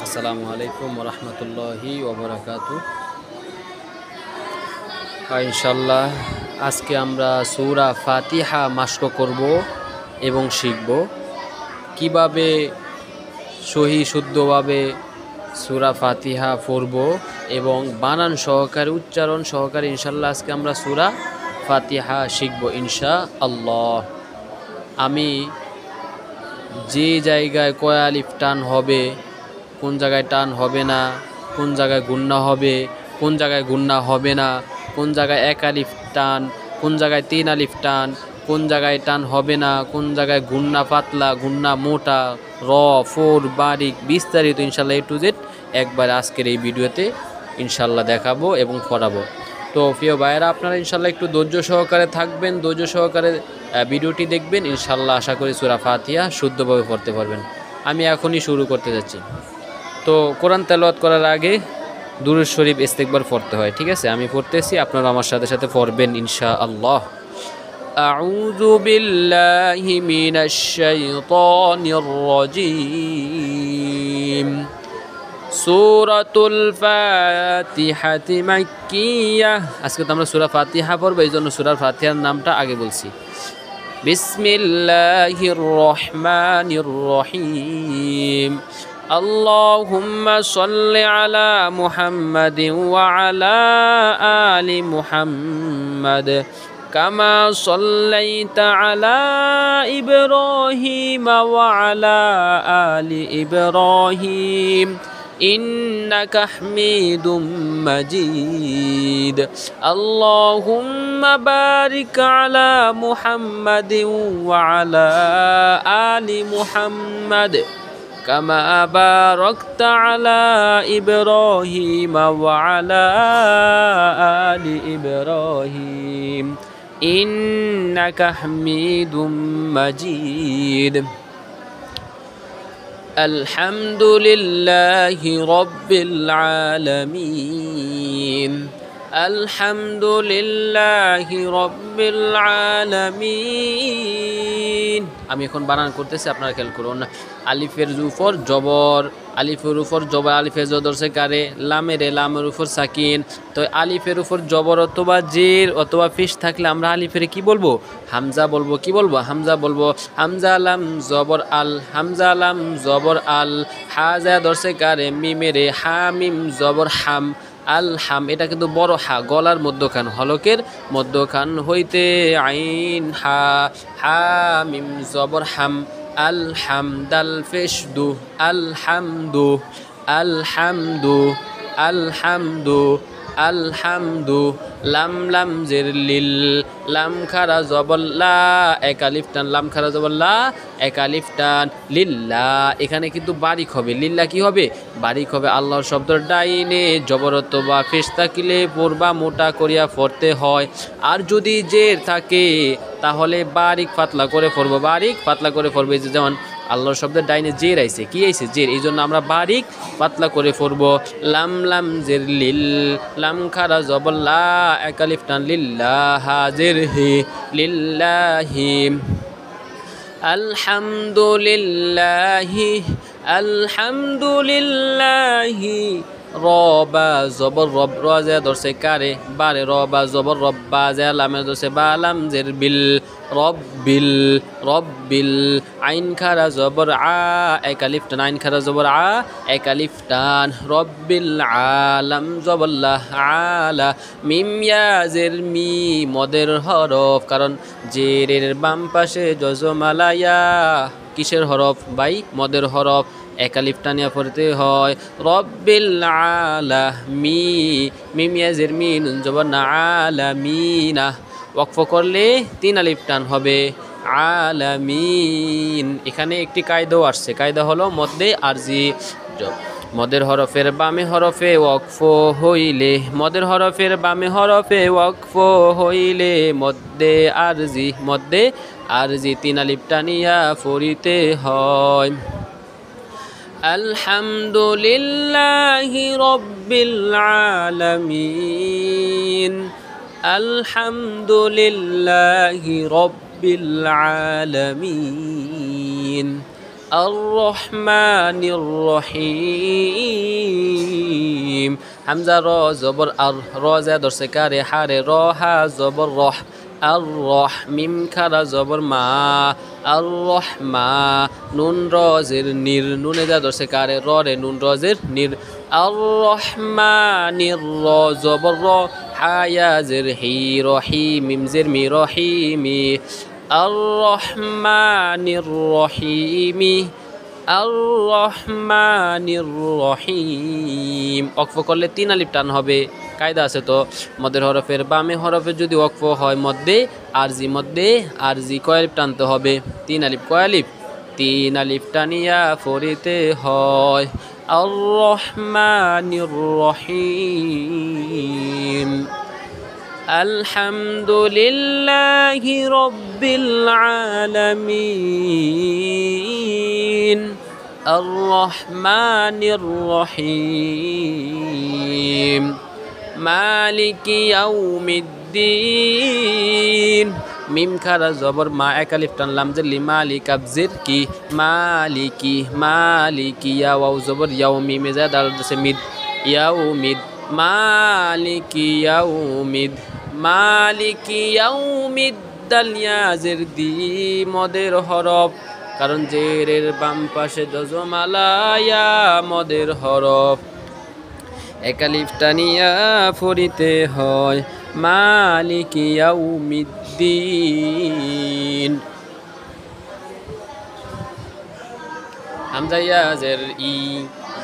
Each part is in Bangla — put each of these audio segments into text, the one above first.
আসসালামু আলাইকুম রহমতুল্লাহি ওবরাকাতু। ইনশাল্লাহ আজকে আমরা সূরা ফাতিহা মাশক করব এবং শিখব কিভাবে সহি শুদ্ধভাবে সূরা ফাতিহা পড়ব এবং বানান সহকারে উচ্চারণ সহকারে ইনশাল্লাহ আজকে আমরা সূরা ফাতিহা শিখব ইনশাআল্লাহ। আমি যে জায়গায় কয় আলিফ টান হবে, কোন জায়গায় টান হবে না, কোন জায়গায় গুন্না হবে, কোন জায়গায় গুন্না হবে না, কোন জায়গায় এক আলিফ টান, কোন জায়গায় তিন আলিফ টান, কোন জায়গায় টান হবে না, কোন জায়গায় গুন্না পাতলা গুন্না মোটা, র ফোর বারিক বিস্তারিত ইনশাল্লাহ এ টু জেড একবার আজকের এই ভিডিওতে ইনশাল্লাহ দেখাবো এবং পড়াবো। তো প্রিয় ভাইয়েরা, আপনারা ইনশাল্লাহ একটু ধৈর্য সহকারে থাকবেন, ধৈর্য সহকারে ভিডিওটি দেখবেন, ইনশাল্লাহ আশা করি সূরা ফাতিহা শুদ্ধভাবে পড়তে পারবেন। আমি এখনই শুরু করতে যাচ্ছি। তো কোরআন তেলাওয়াত করার আগে দুরূদ শরীফ ইস্তেগফার পড়তে হয়, ঠিক আছে? আমি পড়তেছি, আপনারা আমার সাথে সাথে পড়বেন ইনশাআল্লাহ। আউযু বিল্লাহি মিনাশ শাইতানির রাজীম। সূরাতুল ফাতিহাতি মাক্কিয়াহ। আজকে তো আমরা সূরা ফাতিহা পড়ব, এইজন্য সূরা ফাতিহার নামটা আগে বলছি। বিসমিল্লাহির রহমানির রহিম। আল্লাহুম্মা সাল্লি আলা মুহাম্মাদিন ওয়া আলা আলি মুহাম্মাদ কামা সাল্লাইতা আলা ইব্রাহিম ওয়া আলা আলি ইব্রাহিম إنك حميد مجيد اللهم بارك على محمد وعلى آل محمد كما باركت على إبراهيم وعلى آل إبراهيم إنك حميد مجيد الحمد لله رب العالمين الحمد لله رب العالمين। আমি এখন বানান করতেছি, আপনারা খেয়াল করুন। আলিফের উপর জবর, আলিফের উপর জবর, আলিফের জবর সে কারে, লামের লামের উপর সাকিন। তো আলিফের উপর জবর অথবা জের অথবা পেশ থাকলে আমরা আলিফের কি বলবো? হামজা বলবো। কি বলবো? হামজা বলবো। হামজা লাম জবর আল, হামজা লাম জবর আল। হাজা দর্শে কারে, মিমের হামিম জবর হাম, আল হাম। এটা কিন্তু বড় হা, গলার মধ্যখান, হলকের মধ্যখান হইতে আইন হা, হামিম জবর হাম, আল হামদাল ফেশদু, আল হামদু, আল হামদু, আল হামদু, আল হামদু। লাম লাম জের লিল, লাম খারা জবর লা, এক আলিফ টান, লাম খারা জবর লা, এক আলিফ টান, লিল্লা। এখানে কিন্তু বারিক হবে, লিল্লা কি হবে? বারিক হবে। আল্লাহর শব্দের ডাইনে জবরত বা ফেস থাকিলে পড়বা মোটা করিয়া পড়তে হয়। আর যদি জের থাকে তাহলে বারিক পাতলা করে পড়বো, বারিক পাতলা করে পড়বে। যেমন আল্লাহর শব্দের ডাইনে জের আইছে, কি আইছে? জের। এই জন্য আমরা বারিক পাতলা করে পড়বো। লাম লাম জের লিল, লাম খারা জবর লা, এক আলিফ টান, লিল্লাহ জের হি, লিল্লাহি। আলহামদুলিল্লাহি, আলহামদুলিল্লাহি। রবা জবর রব, রাজা দর্শে কারে, বারে রবা জবর রব্বা, জা লামে দর্শে বা, লাম জের বিল, রব্বিল, রব্বিল। আইন খারা জবর আ, এক আলিফ টান, আইন খারা জবর আ, এক আলিফ টান, রব্বিল আলাম জবল্লাহ আলা। মিম ইয়া জের মি, মদের হরফ, কারণ জেরের বাম পাশে জজমালায়া কিসের হরফ ভাই? মদের হরফ। এক আলিফ টানিয়া পড়তে হয়। রব্বিল আলামিন, মিম ইয়া জের মি, নুন জবর না, আলামিনা। ওয়াকফ করলে তিন আলিফ টান হবে, আলামিন। এখানে একটি কায়দাও আসছে, কায়দা হলো মদ্দে আরজি। মদের হরফের বামে হরফে ওয়াকফ হইলে, মদের হরফের বামে হরফে ওয়াকফ হইলে মদ্দে আরজি, মদ্দে আরজি তিন আলিফ টানিয়া পড়িতে হয়। আলহামদুলিল্লাহি রাব্বিল আলামিন, আলহামদুলিল্লাহি রাব্বিল আলামিন। الرحمن الرحيم হামজা র জবর আর র জা দরসে কারে হারে র হা জবর রহ الرح মিম খারা জবর মা الرحমা নুন র জের নির নুনে জা দরসে কারে র রে নুন র জের নির الرحمن র জবর র হা ইয়া জের হি রহি মিম জের মি রহিমি الرحمن الرحيم الرحمن الرحيم ওয়াকফ করলে তিন আলিফ টান হবে কায়দা আছে তো মদের হরফের বামে হরফে যদি ওয়াকফ হয় মধ্যে আরজি কয় আলিফ টানতে হবে তিন আলিফ কয় আলিফ তিন আলিফ টানিয়া ফরিতে হয় الرحمن الرحيم الحمد لله رب العالمين الرحمن الرحيم مالك يوم الدين মিম খারা জবর মা এক আলিফ টান লাম জের মালিক আবজির কি মালিকি ইয়া ওয়াও জবর ইয়াও মিমে যা দাল দসে মিদ ইয়াউমিদ মালিকি ইয়াউমিদ দাল ইয়া জের দি মদের হরফ কারণ জেরের বাম পাশে জজমালা ইয়া মদের হরফ এক আলিফ টানিয়া ফরিতে হয় মালিকি ইয়াউমিদ্দিন হামজা ইয়া জের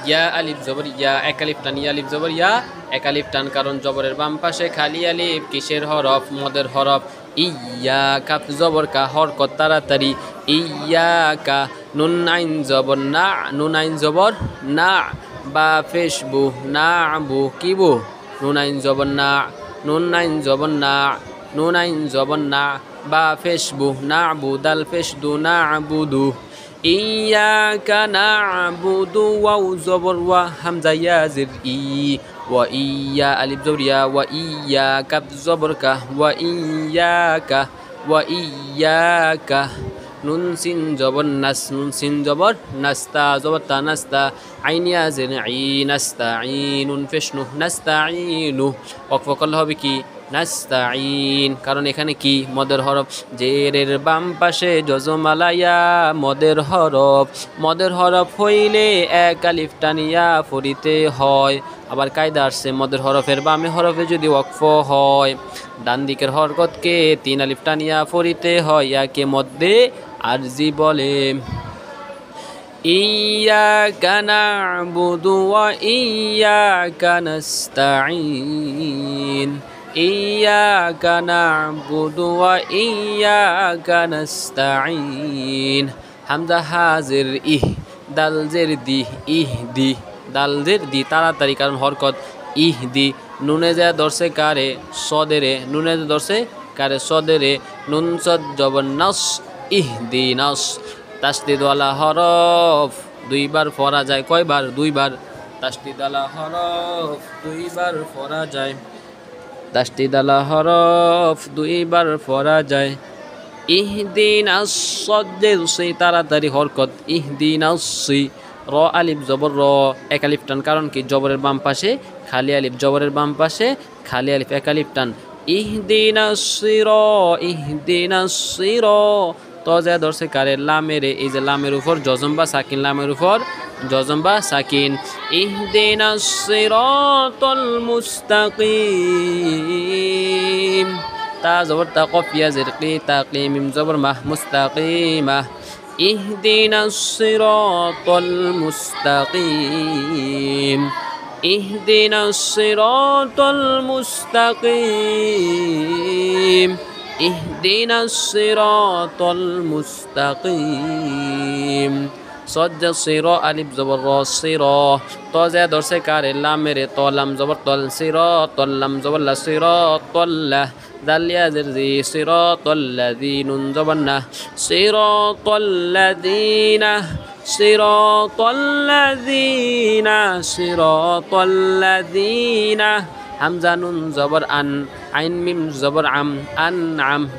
ইয়া আলিফ জবর ইয়া এক আলিফ টান ইয়া আলিফ জবর ইয়া এক আলিফ টান কারণ জবরের বাম পাশে খালি আলিফ কিসের হরফ মদের হরফ ইয়া কাফ জবর কা হরকত তাড়াতাড়ি ইয়া কা নুন আইন জবর না নুন আইন জবর না বা ফেসবু না বু কি বু নুন আইন জবর না নুন আইন জবর না নুন আইন জবর না বা ফেসবু না বু দাল ফেসদু না বুদু ইয়াকা না'বুদু ওয়াও জবর ওয়া হামজা ইয়া জির ই ওয়া ইয়া আলিফ জবর ইয়া ওয়া ইয়াকা জবর কা ওয়া ইয়াকা নুন সিন জবর নাস নুন সিন জবর নাস্তা জবর তা নাস্তা আইন ইয়া জির ই নাস্তাঈনুন ফেশনু নাস্তাঈনু ওয়াকফ করলে হবে কি নাস্তাঈন কারণ এখানে কি মদের হরফ জেরের বাম পাশে জজমালায়া মদের হরফ হইলে এক আলিফ টানিয়া ফরিতে হয় আবার কায়দা আসছে মদের হরফের বামে হরফে যদি ওয়াকফ হয় ডান দিকের হরকতকে তিন আলিফ টানিয়া ফরিতে হয় ইয়াকে মধ্যে আরজি বলে ইয়াকা না'বুদু ওয়া ইয়াকা নাস্তাঈন ইয়াকা না'বুদু ওয়া ইয়াকা নাস্তাঈন হামজা হাজির ইহ দাল জের দি ইহদি দাল জের দি তাড়াতাড়ি কারণ হরকত ইহদি নুনে যা দর্শে কারে সদেরে নুনে যা দর্শে কারে সদেরে নুন সদ জবর নাস ইহদিনাস তাসদিদ ওয়ালা হরফ দুইবার পড়া যায় কয়বার দুইবার তাসদিদ ওয়ালা হরফ দুইবার পড়া যায় তাসদিদ ওয়ালা হরফ দুইবার পড়া যায় ইহদিনাস সদ্দের সেই তাড়াতাড়ি হরকত ইহদিনাস র আলিফ জবর র এক আলিফ টান কারণ কি জবরের বাম পাশে খালি আলিফ জবরের বাম পাশে খালি আলিফ এক আলিফ টান ইহদিনাস তো যা দর্শে কারে লামের এই যে লামের উপর জজম বা সাকিন লামের উপর জজম বা সাকিন ইহদিনাস সিরাতাল মুস্তাকিম তা জবর তা কফ ইয়া জির কি তাকিম মিম জবর মাহ মুস্তাকিমা ইহদিনাস সিরাতাল মুস্তাকিম ইহদিনাস সিরাতাল মুস্তাকিম ইহদিনাস সিরাতাল মুস্তাকিম সজ্জা সির আলিফ জবর র সির তো যা দর্শে কারে লামের তো লাম জবর তল সির তল্লাম জবর লা সির তল্লা দালিয়া জিরজি সিরাতাল লাযিনুন জবর না সিরাতাল লাযিনা হামজা নুন জবর আন আইন মিম জবর আম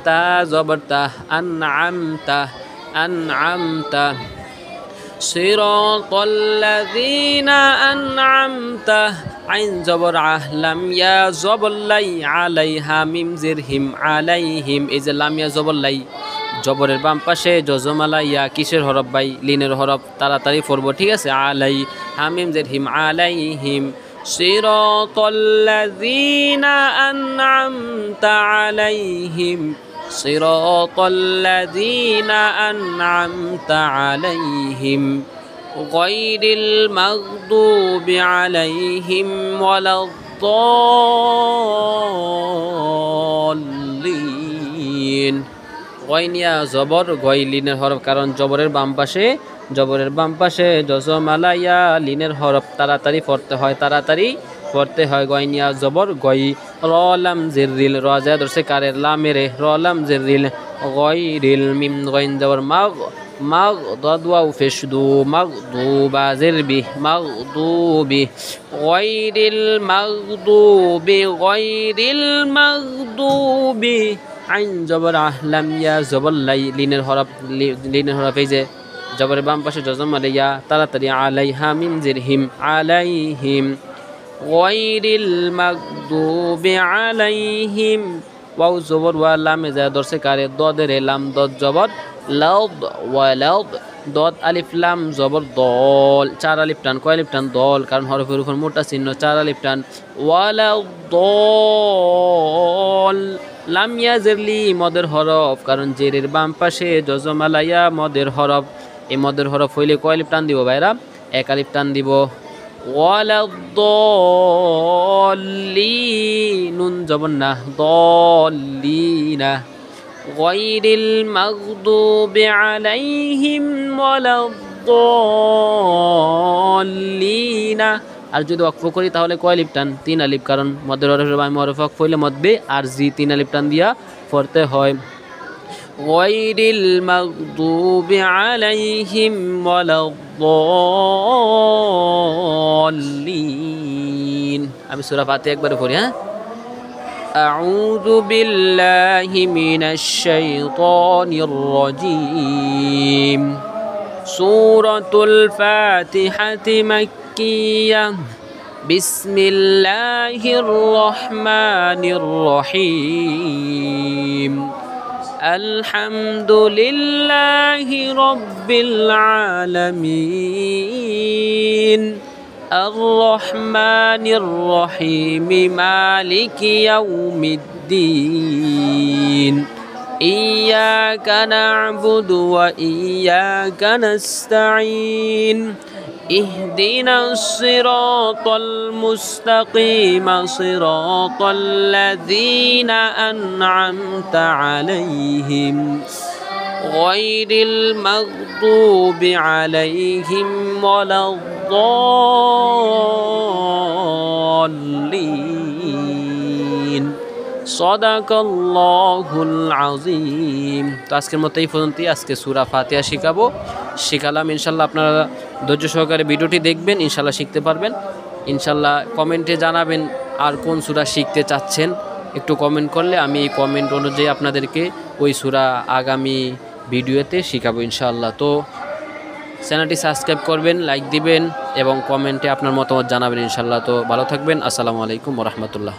তা জবর তা আনআমতা সিরাতাল্লাযীনা আন'আমতা আইন জবর আহ লাম ইয়া জবর লাই আলাইহা মিম জের হিম আলাইহিম। এই যে লাম ইয়া জবর লাই, জবরের বাম পাশে জজমালা ইয়া কিসের হরফ ভাই? লিনের হরফ। তাড়াতাড়ি পড়বো, ঠিক আছে? আলাই হামিম জের হিম আলাইহিম। সিরাতাল্লাযীনা আন'আমতা আলাইহিম সিরাতাল্লাযীনা আন'আমতা আলাইহিম গায়রিল মাগদুবি আলাইহিম ওয়ালাদ-দাল্লিন। গয়নিয়া জবর গয় লিনের হরফ, কারণ জবরের বাম পাশে জজমালাইয়া লিনের হরফ। তাড়াতাড়ি পড়তে হয়। গয়নিয়া জবর গয়। র লাম জিররিল, র যায় ধরছে কারের লামেরে, র লাম জিররিল গয়রিল মিম গয়ন জবর মাগ দাদ ওয়াও পেশ দু মাগদুবা জিরবি মাগদুবি গয়রিল মাগদুবি আইন জবর আহ লাম ইয়া জবর লাই লিনের হরফ। এই যে জবরের বাম পাশে জজমালাইয়া তাড়াতাড়ি আলাইহা মিম জের হিম আলাইহিম গায়রিল মাগদুবি আলাইহিম। ওয়াও জবর ওয়া লামে যায় ধরছে কারে দদের লাম দদ জবর লাদ ওয়ালাদ দদ আলিফ লাম জবর দল। 4 আলিফ টান, কয় আলিফ টান? দল, কারণ হরফের উপর মোটা চিহ্ন 4 আলিফ টান। ওয়ালাদ লাম ইয়া জেরলি মদের হরফ, কারণ জেরের বাম পাশে জজমালাইয়া মদের হরফ। এই মদের হরফ হইলে কয় আলিফ টান দিব ভাইরা? 1 আলিফ টান দিব। ওয়ালাদ-দাল্লিন নুন জবর না দল্লিনা গায়রিল মাগদুবি আলাইহিম ওয়ালাদ-দাল্লিনা। আর যদি ওয়াকফ করি তাহলে কয় আলিফ টান? 3 আলিফ, কারণ মদের হরফের বাম হরফ ওয়াকফ হইলে মদবে আর জি 3 আলিফ টান দিয়া পড়তে হয়। গায়রিল মাগদুবি আলাইহিম ওয়ালাদ-দাল্লিন। আমি সূরা ফাতিহা একবারে পড়ি, হ্যাঁ? আউযু বিল্লাহি মিনাশ শাইতানির রাজীম। সূরাতুল ফাতিহাতি মাক্কিয়াহ। বিসমিল্লাহির রহমানির রহিম। আলহামদুলিল্লাহি রাব্বিল আলামিন। আর-রহমানির রহিম মালিকি ইয়াউমিদ্দিন। ইয়্যাকা না'বুদু ওয়া ইয়্যাকা নাস্তাঈন। ইহদিনাস সিরাতাল মুস্তাকিম সিরাতাল লাযীনা আন'আমতা আলাইহিম গায়রিল মাগদুবি আলাইহিম ওয়ালাদ-দাল্লিন। সাদাকাল্লাহুল আযীম। তো আজকের মতো এই পর্যন্তই। আজকে সূরা ফাতিহা শিখালাম। ইনশাল্লাহ আপনারা ধৈর্য সহকারে ভিডিওটি দেখবেন, ইনশাল্লাহ শিখতে পারবেন। ইনশাল্লাহ কমেন্টে জানাবেন আর কোন সূরা শিখতে চাচ্ছেন। একটু কমেন্ট করলে আমি এই কমেন্ট অনুযায়ী আপনাদেরকে ওই সূরা আগামী ভিডিওতে শিখাবো ইনশাল্লাহ। তো চ্যানেলটি সাবস্ক্রাইব করবেন, লাইক দিবেন এবং কমেন্টে আপনার মতামত জানাবেন ইনশাল্লাহ। তো ভালো থাকবেন। আসসালামু আলাইকুম ওয়া রাহমাতুল্লাহ।